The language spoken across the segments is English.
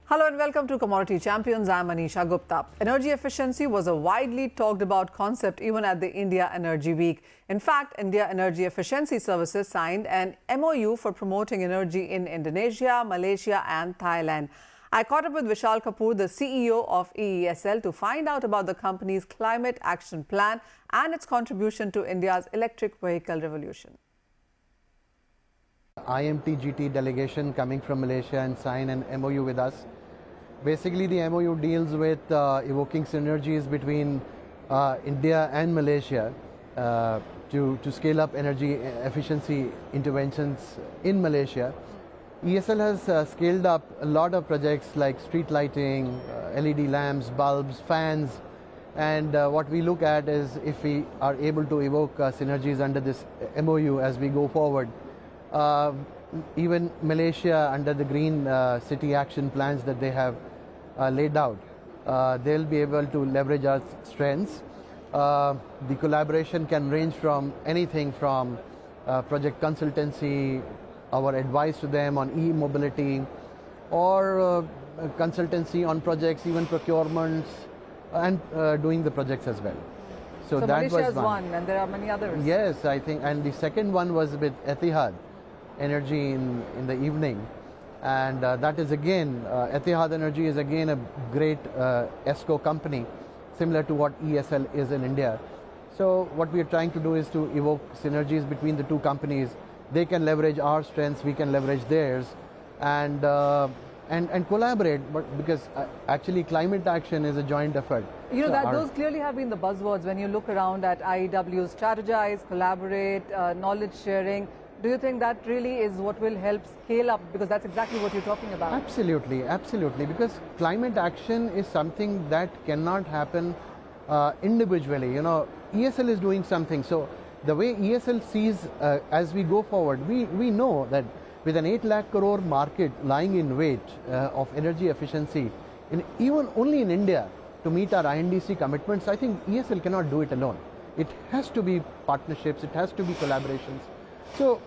Hello and welcome to Commodity Champions. I'm Anisha Gupta. Energy efficiency was a widely talked about concept even at the India Energy Week. In fact, India Energy Efficiency Services signed an MOU for promoting energy in Indonesia, Malaysia and Thailand. I caught up with Vishal Kapoor, the CEO of EESL, to find out about the company's climate action plan and its contribution to India's electric vehicle revolution. IMT-GT delegation coming from Malaysia and sign an MOU with us. Basically, the MOU deals with evoking synergies between India and Malaysia to scale up energy efficiency interventions in Malaysia. ESL has scaled up a lot of projects like street lighting, LED lamps, bulbs, fans, and what we look at is if we are able to evoke synergies under this MOU as we go forward. Even Malaysia, under the green city action plans that they have laid out, they'll be able to leverage our strengths. The collaboration can range from anything from project consultancy, our advice to them on e-mobility, or consultancy on projects, even procurements, and doing the projects as well. So that Malaysia was one, and there are many others. Yes, I think, and the second one was with Etihad Energy in the evening, and that is again, Etihad Energy is again a great ESCO company, similar to what ESL is in India. So what we are trying to do is to evoke synergies between the two companies. They can leverage our strengths, we can leverage theirs, and collaborate. But because actually climate action is a joint effort. You know, that those clearly have been the buzzwords when you look around at IEW: strategize, collaborate, knowledge sharing. Do you think that really is what will help scale up? Because that's exactly what you're talking about. Absolutely, absolutely. Because climate action is something that cannot happen individually. You know, ESL is doing something. So the way ESL sees as we go forward, we know that with an 8 lakh crore market lying in wait of energy efficiency, even only in India, to meet our INDC commitments, I think ESL cannot do it alone. It has to be partnerships, it has to be collaborations. So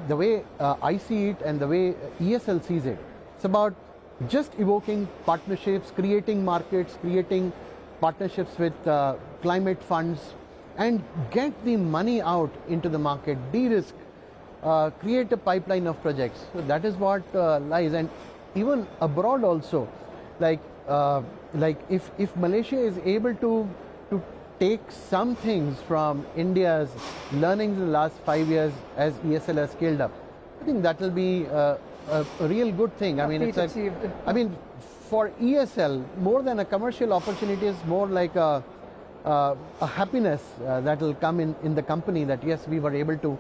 the way I see it and the way ESL sees it, it's about just evoking partnerships, creating markets, creating partnerships with climate funds, and get the money out into the market, de-risk, create a pipeline of projects. So that is what lies. And even abroad also, like if Malaysia is able to take some things from India's learnings in the last 5 years as ESL has scaled up, I think that will be a real good thing. I mean, it's like, I mean, for ESL, more than a commercial opportunity, is more like a happiness that will come in the company, that yes, we were able to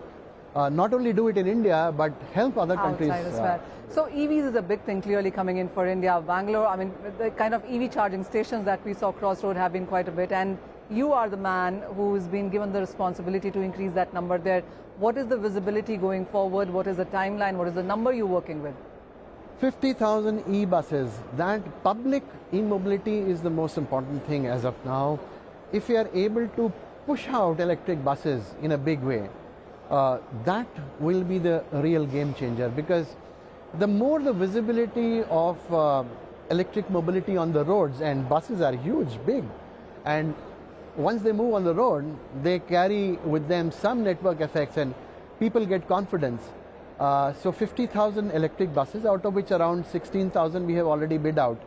not only do it in India, but help other countries. As well. So EVs is a big thing clearly coming in for India. Bangalore, I mean, the kind of EV charging stations that we saw crossroad have been quite a bit, and you are the man who's been given the responsibility to increase that number there. What is the visibility going forward? What is the timeline? What is the number you're working with? 50,000 e-buses. That public e-mobility is the most important thing as of now. If we are able to push out electric buses in a big way, that will be the real game changer, because the more the visibility of electric mobility on the roads, and buses are huge, big, and once they move on the road, they carry with them some network effects and people get confidence. So 50,000 electric buses, out of which around 16,000 we have already bid out.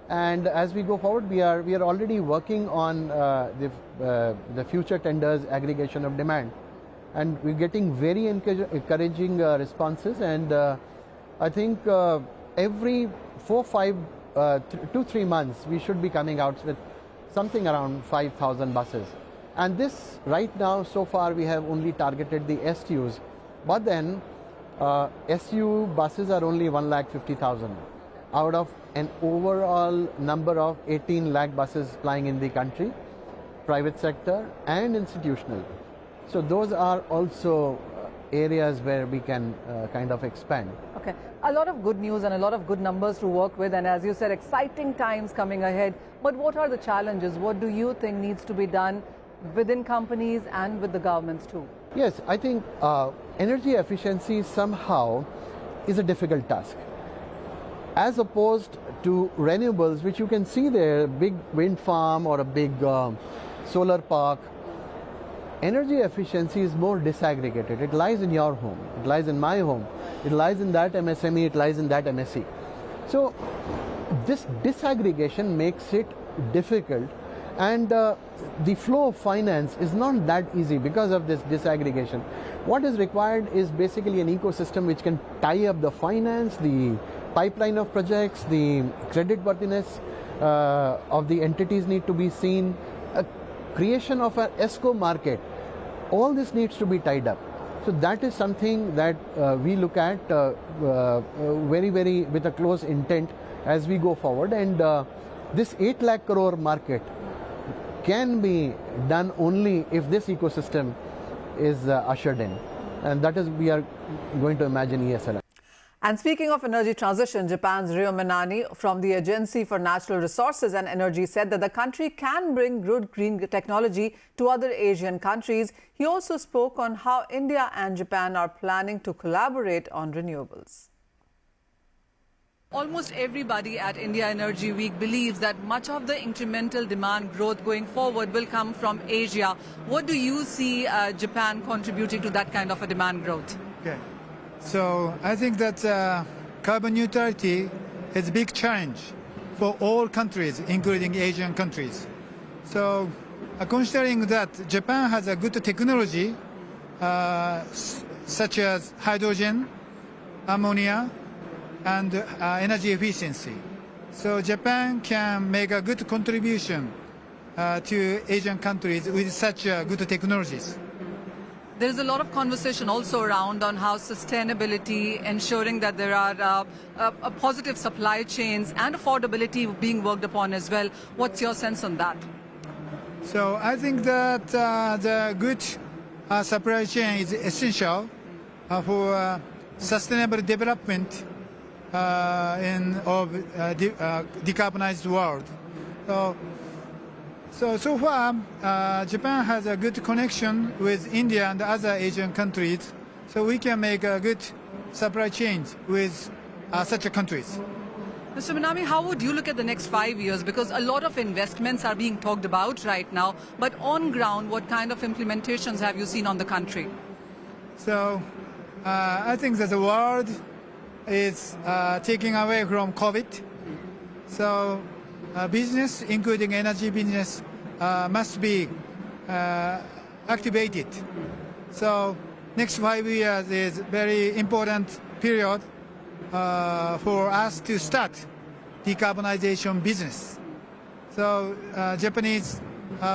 And as we go forward, we are already working on the future tenders, aggregation of demand. And we're getting very encouraging responses, and I think every 2-3 months we should be coming out with something around 5,000 buses. And this right now, so far, we have only targeted the SUs, but then SU buses are only 150,000 out of an overall number of 18 lakh buses flying in the country, private sector and institutional. So those are also areas where we can kind of expand. Okay, a lot of good news and a lot of good numbers to work with, and as you said, exciting times coming ahead. But what are the challenges? What do you think needs to be done within companies and with the governments too? Yes, I think energy efficiency somehow is a difficult task. as opposed to renewables, which you can see there, big wind farm or a big solar park. Energy efficiency is more disaggregated. It lies in your home, it lies in my home, it lies in that MSME, it lies in that MSE. So this disaggregation makes it difficult, and the flow of finance is not that easy because of this disaggregation. What is required is basically an ecosystem which can tie up the finance, the pipeline of projects, the creditworthiness of the entities need to be seen, a creation of an ESCO market. All this needs to be tied up. So that is something that we look at very with a close intent as we go forward, and this 8 lakh crore market can be done only if this ecosystem is ushered in, and that is we are going to imagine ESL. And speaking of energy transition, Japan's Ryo Minami from the Agency for Natural Resources and Energy said that the country can bring good green technology to other Asian countries. He also spoke on how India and Japan are planning to collaborate on renewables. Almost everybody at India Energy Week believes that much of the incremental demand growth going forward will come from Asia. What do you see Japan contributing to that kind of a demand growth? Okay. So I think that carbon neutrality is a big challenge for all countries, including Asian countries. So considering that Japan has a good technology such as hydrogen, ammonia, and energy efficiency. So Japan can make a good contribution to Asian countries with such good technologies. There is a lot of conversation also around on how sustainability, ensuring that there are positive supply chains and affordability being worked upon as well. What's your sense on that? So I think that the good supply chain is essential for sustainable development in decarbonized world. So far, Japan has a good connection with India and other Asian countries, so we can make a good supply chain with such countries. Mr. Minami, how would you look at the next 5 years? Because a lot of investments are being talked about right now, but on ground, what kind of implementations have you seen on the country? So I think that the world is taking away from COVID. So business, including energy business, must be activated. So next 5 years is very important period for us to start decarbonization business. So Japanese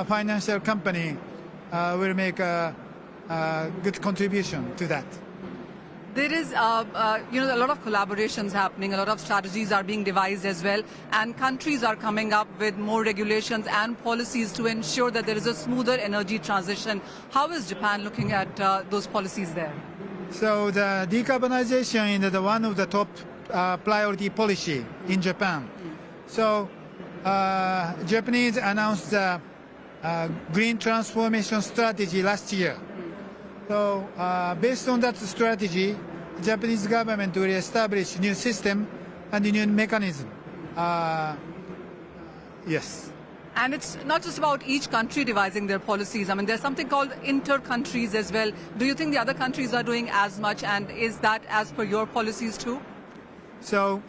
financial company will make a good contribution to that. There is, a lot of collaborations happening, a lot of strategies are being devised as well, and countries are coming up with more regulations and policies to ensure that there is a smoother energy transition. How is Japan looking at those policies there? So the decarbonization is one of the top priority policy in Japan. So Japanese announced the green transformation strategy last year. So based on that strategy, Japanese government will establish new system and new mechanism. Yes. And it's not just about each country devising their policies. I mean, there's something called inter-countries as well. Do you think the other countries are doing as much, and is that as per your policies too? So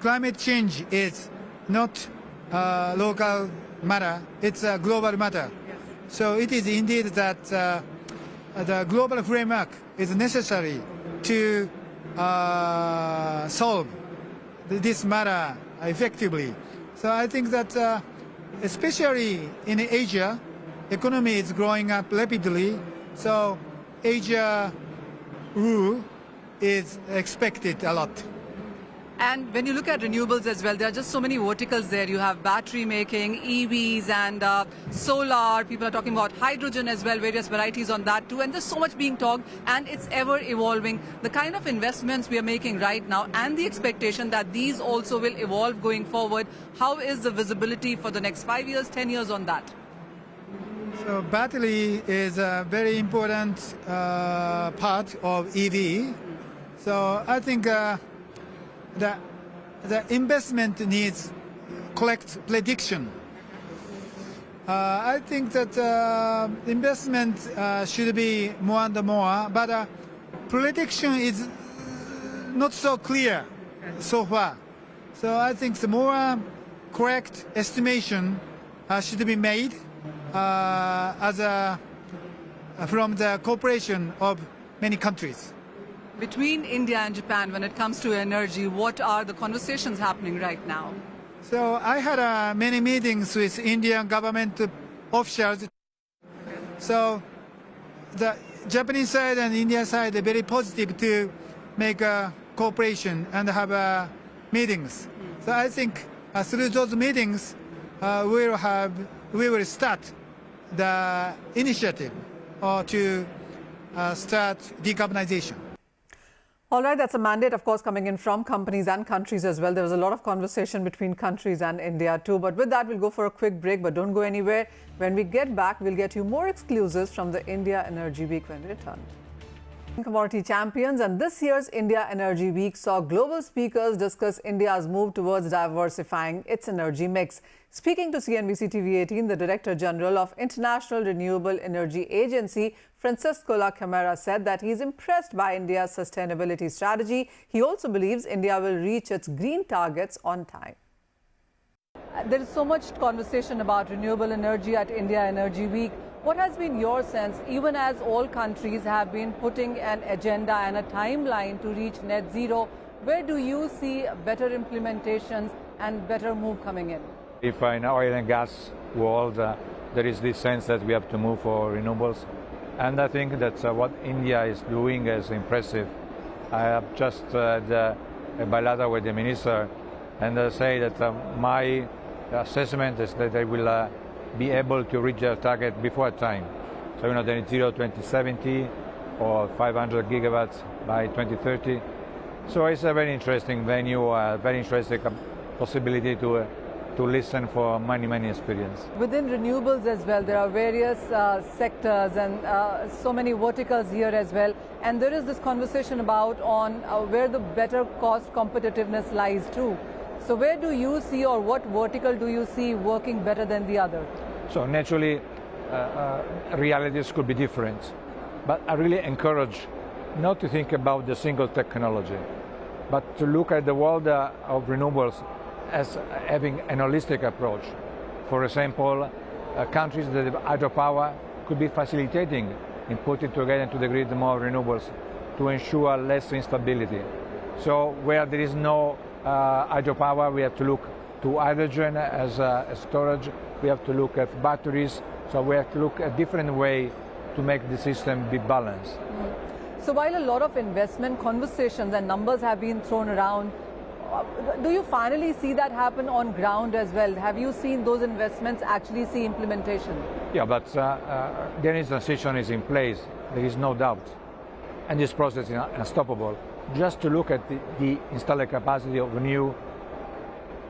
climate change is not local matter, it's a global matter. Yes. So it is indeed that the global framework is necessary to solve this matter effectively. So I think that especially in Asia, economy is growing up rapidly. So Asia rule is expected a lot. And when you look at renewables as well, there are just so many verticals there. You have battery making, EVs and solar. People are talking about hydrogen as well, various varieties on that too. And there's so much being talked, and it's ever evolving. The kind of investments we are making right now and the expectation that these also will evolve going forward, how is the visibility for the next 5 years, 10 years on that? So battery is a very important part of EV. So I think the the investment needs correct prediction. I think that investment should be more and more, but prediction is not so clear so far. So I think the more correct estimation should be made from the cooperation of many countries. Between India and Japan, when it comes to energy, what are the conversations happening right now? So I had many meetings with Indian government officials. So the Japanese side and Indian side are very positive to make a cooperation and have meetings. So I think through those meetings, we will start the initiative to start decarbonization. All right, that's a mandate, of course, coming in from companies and countries as well. There was a lot of conversation between countries and India too. But with that, we'll go for a quick break, but don't go anywhere. When we get back, we'll get you more exclusives from the India Energy Week when we return. Commodity champions, and this year's India Energy Week saw global speakers discuss India's move towards diversifying its energy mix. Speaking to CNBC-TV18, the Director General of International Renewable Energy Agency, Francisco La Camara, said that he is impressed by India's sustainability strategy. He also believes India will reach its green targets on time. There is so much conversation about renewable energy at India Energy Week. What has been your sense, even as all countries have been putting an agenda and a timeline to reach net zero, where do you see better implementations and better move coming in? If in oil and gas world, there is this sense that we have to move for renewables. And I think that what India is doing is impressive. I have just had a bilateral with the minister, and I say that my assessment is that they will be able to reach their target before time. So, the net zero 2070 or 500 gigawatts by 2030. So it's a very interesting venue, a very interesting possibility to listen for many experience. Within renewables as well, there are various sectors and so many verticals here as well. And there is this conversation about where the better cost competitiveness lies too. So where do you see, or what vertical do you see working better than the other? So naturally, realities could be different. But I really encourage not to think about the single technology, but to look at the world of renewables as having an holistic approach. For example, countries that have hydropower could be facilitating in putting together into the grid more renewables to ensure less instability. So where there is no hydropower, we have to look to hydrogen as storage. We have to look at batteries. So we have to look at different ways to make the system be balanced. So while a lot of investment conversations and numbers have been thrown around, do you finally see that happen on ground as well? Have you seen those investments actually see implementation? Yeah, but the energy transition is in place. There is no doubt. And this process is unstoppable. Just to look at the installed capacity of new,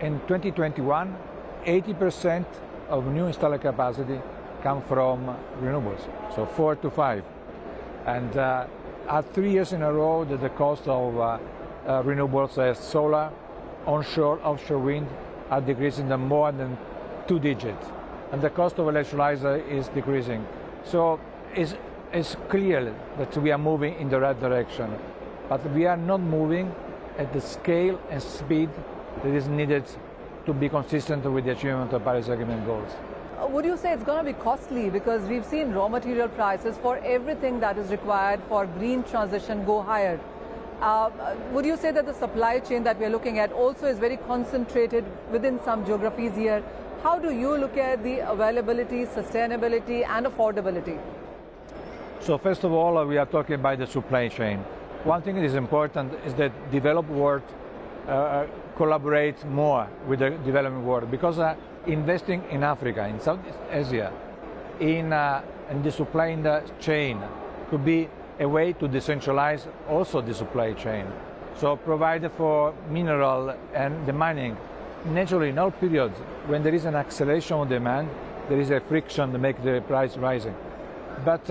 in 2021, 80% of new installed capacity come from renewables, so 4 to 5. And at 3 years in a row, the cost of renewables as solar, onshore, offshore wind are decreasing to more than 2 digits. And the cost of electrolyzer is decreasing. So it's clear that we are moving in the right direction. But we are not moving at the scale and speed that is needed to be consistent with the achievement of Paris Agreement goals. Would you say it's going to be costly, because we've seen raw material prices for everything that is required for green transition go higher? Would you say that the supply chain that we're looking at also is very concentrated within some geographies here? How do you look at the availability, sustainability and affordability? So first of all, we are talking about the supply chain. One thing that is important is that developed world collaborates more with the developing world, because investing in Africa, in Southeast Asia, in the supply chain could be a way to decentralize also the supply chain. So provide for mineral and the mining. Naturally, in all periods, when there is an acceleration of demand, there is a friction to make the price rising. But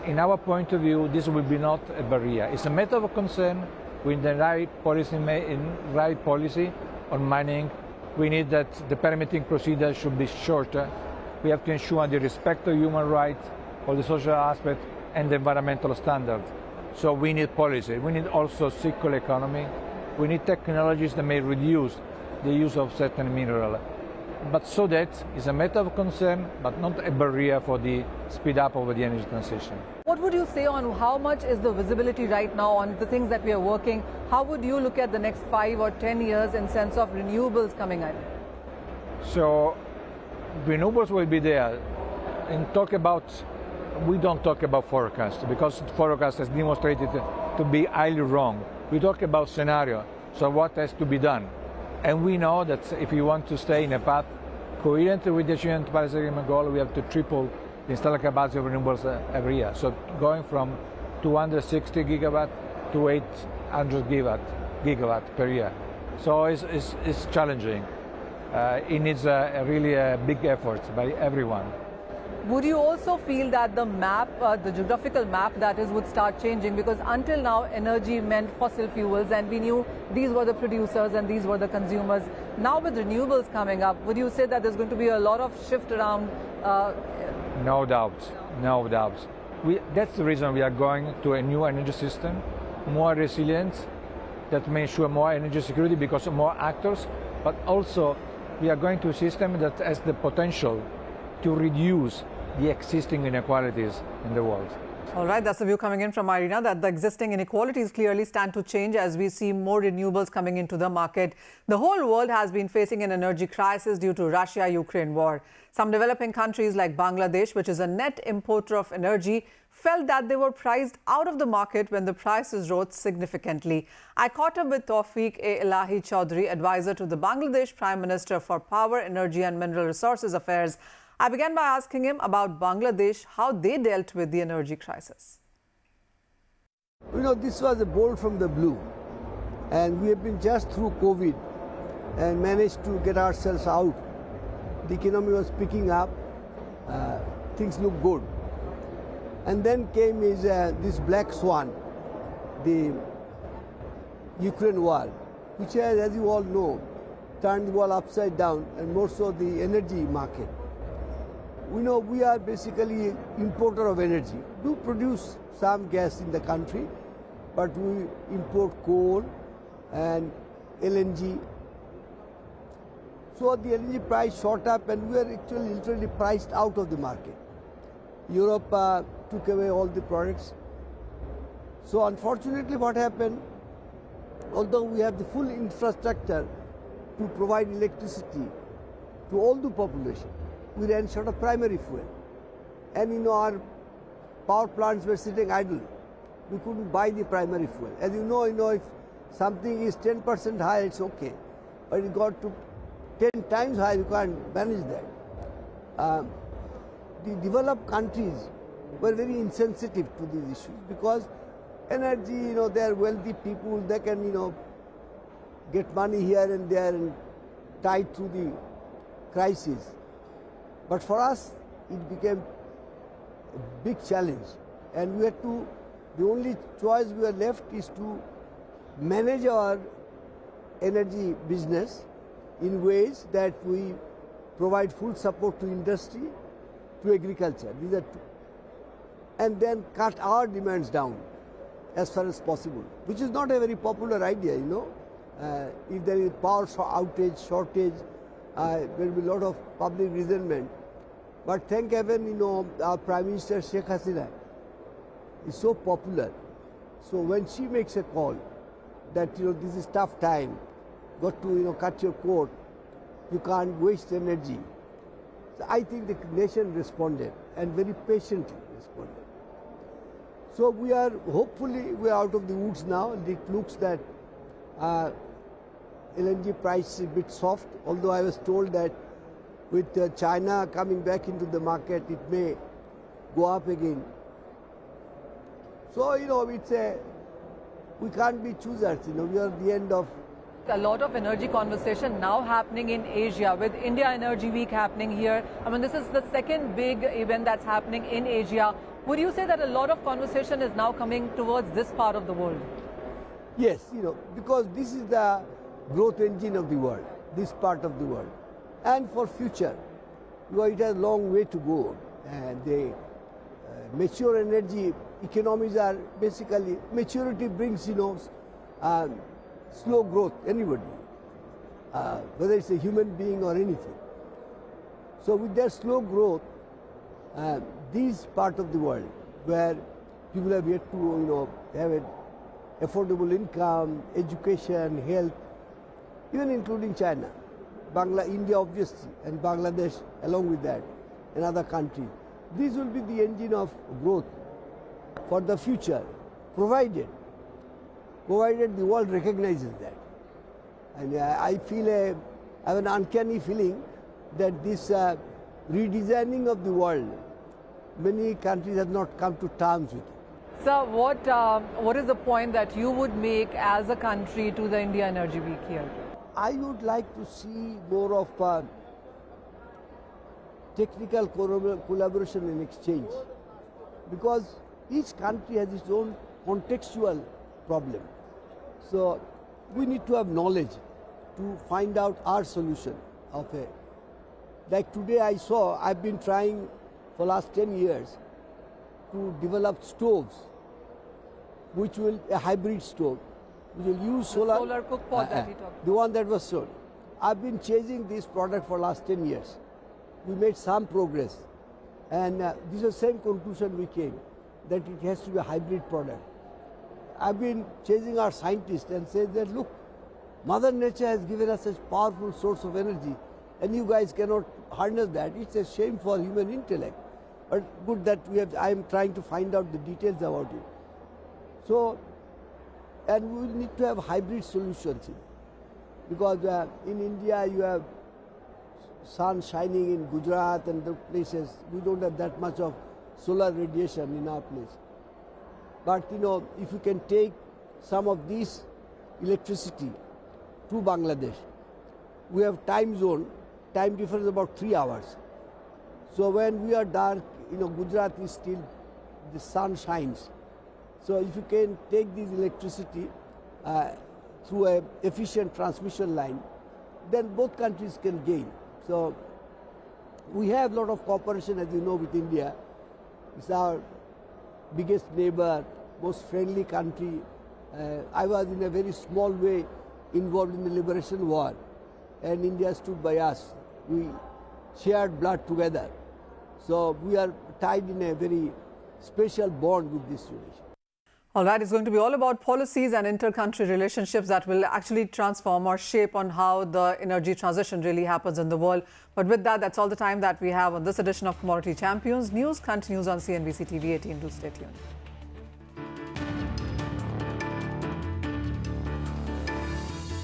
in our point of view, this will be not a barrier. It's a matter of concern We need the right policy on mining. We need that the permitting procedure should be shorter. We have to ensure the respect of human rights, all the social aspects, and the environmental standards. So we need policy. We need also circular economy. We need technologies that may reduce the use of certain minerals. But so that is a matter of concern, but not a barrier for the speed up of the energy transition. What would you say on how much is the visibility right now on the things that we are working? How would you look at the next 5 or 10 years in sense of renewables coming in? So renewables will be there. And we don't talk about forecast, because forecast has demonstrated to be highly wrong. We talk about scenario, so what has to be done. And we know that if you want to stay in a path coherent with the United Paris Agreement goal, we have to triple the installed capacity of renewables every year. So going from 260 gigawatt to 800 gigawatt per year. So it's challenging. It needs really a big effort by everyone. Would you also feel that the map, the geographical map that is, would start changing? Because until now, energy meant fossil fuels and we knew these were the producers and these were the consumers. Now with renewables coming up, would you say that there's going to be a lot of shift around? No doubt, no doubt. That's the reason we are going to a new energy system, more resilient, that may ensure more energy security because of more actors, but also we are going to a system that has the potential to reduce the existing inequalities in the world. All right, that's the view coming in from Irina, that the existing inequalities clearly stand to change as we see more renewables coming into the market. The whole world has been facing an energy crisis due to Russia-Ukraine war. Some developing countries like Bangladesh, which is a net importer of energy, felt that they were priced out of the market when the prices rose significantly. I caught up with Tawfiq-e-Ilahi Chaudhry, advisor to the Bangladesh Prime Minister for Power, Energy and Mineral Resources Affairs. I began by asking him about Bangladesh, how they dealt with the energy crisis. You know, this was a bolt from the blue, and we have been just through COVID and managed to get ourselves out. The economy was picking up, things look good. And then came this black swan, the Ukraine war, which has, as you all know, turned the world upside down, and more so the energy market. We know we are basically importer of energy. We do produce some gas in the country, but we import coal and LNG. So the energy price shot up and we are actually literally priced out of the market. Europe took away all the products. So unfortunately what happened, although we have the full infrastructure to provide electricity to all the population, we ran short of primary fuel. And you know, our power plants were sitting idle. We couldn't buy the primary fuel. As you know, if something is 10% higher, it's okay. But it got to 10 times higher, you can't manage that. The developed countries were very insensitive to these issues because energy, you know, they are wealthy people, they can, you know, get money here and there and tide through the crisis. But for us, it became a big challenge, and we had to, the only choice we were left is to manage our energy business in ways that we provide full support to industry, to agriculture. These are two. And then cut our demands down as far as possible, which is not a very popular idea, you know. If there is power outage, shortage, there will be a lot of public resentment. But thank heaven, you know, our Prime Minister Sheikh Hasina is so popular. So when she makes a call that, you know, this is tough time, got to, you know, cut your coat, you can't waste energy. So I think the nation responded and very patiently responded. So we are, hopefully, we are out of the woods now. It looks that LNG price is a bit soft, although I was told that with China coming back into the market, it may go up again. So, you know, we can't be choosers, you know, we are at the end of. A lot of energy conversation now happening in Asia with India Energy Week happening here. I mean, this is the second big event that's happening in Asia. Would you say that a lot of conversation is now coming towards this part of the world? Yes, because this is the growth engine of the world, this part of the world. And for future, it has a long way to go. And the mature energy economies are basically, maturity brings, slow growth, anybody, whether it's a human being or anything. So with their slow growth, these part of the world where people have yet to, have an affordable income, education, health, even including China, India obviously, and Bangladesh along with that, and other countries. This will be the engine of growth for the future, provided the world recognizes that. And I have an uncanny feeling that this redesigning of the world, many countries have not come to terms with it. Sir, what is the point that you would make as a country to the India Energy Week here? I would like to see more of technical collaboration and exchange, because each country has its own contextual problem. So we need to have knowledge to find out our solution of it. Like today I've been trying for last 10 years to develop stoves, which will, a hybrid stove, which will use solar. Solar cook pot that he talked. The one that was sold. I've been chasing this product for last 10 years. We made some progress. And this is the same conclusion we came, that it has to be a hybrid product. I've been chasing our scientists and said that, look, Mother Nature has given us such powerful source of energy, and you guys cannot harness that. It's a shame for human intellect. But good that I am trying to find out the details about it. So, and we need to have hybrid solutions, because in India you have sun shining in Gujarat and the places. We don't have that much of solar radiation in our place. But if you can take some of this electricity to Bangladesh, we have time zone, time difference about 3 hours. So when we are dark, Gujarat is still, the sun shines. So if you can take this electricity through an efficient transmission line, then both countries can gain. So we have a lot of cooperation, as you know, with India. It's our biggest neighbor, most friendly country. I was in a very small way involved in the liberation war, and India stood by us. We shared blood together. So we are tied in a very special bond with this relation. All right, it's going to be all about policies and inter-country relationships that will actually transform or shape on how the energy transition really happens in the world. But with that, that's all the time that we have on this edition of Commodity Champions. News continues on CNBC-TV18. Do stay tuned.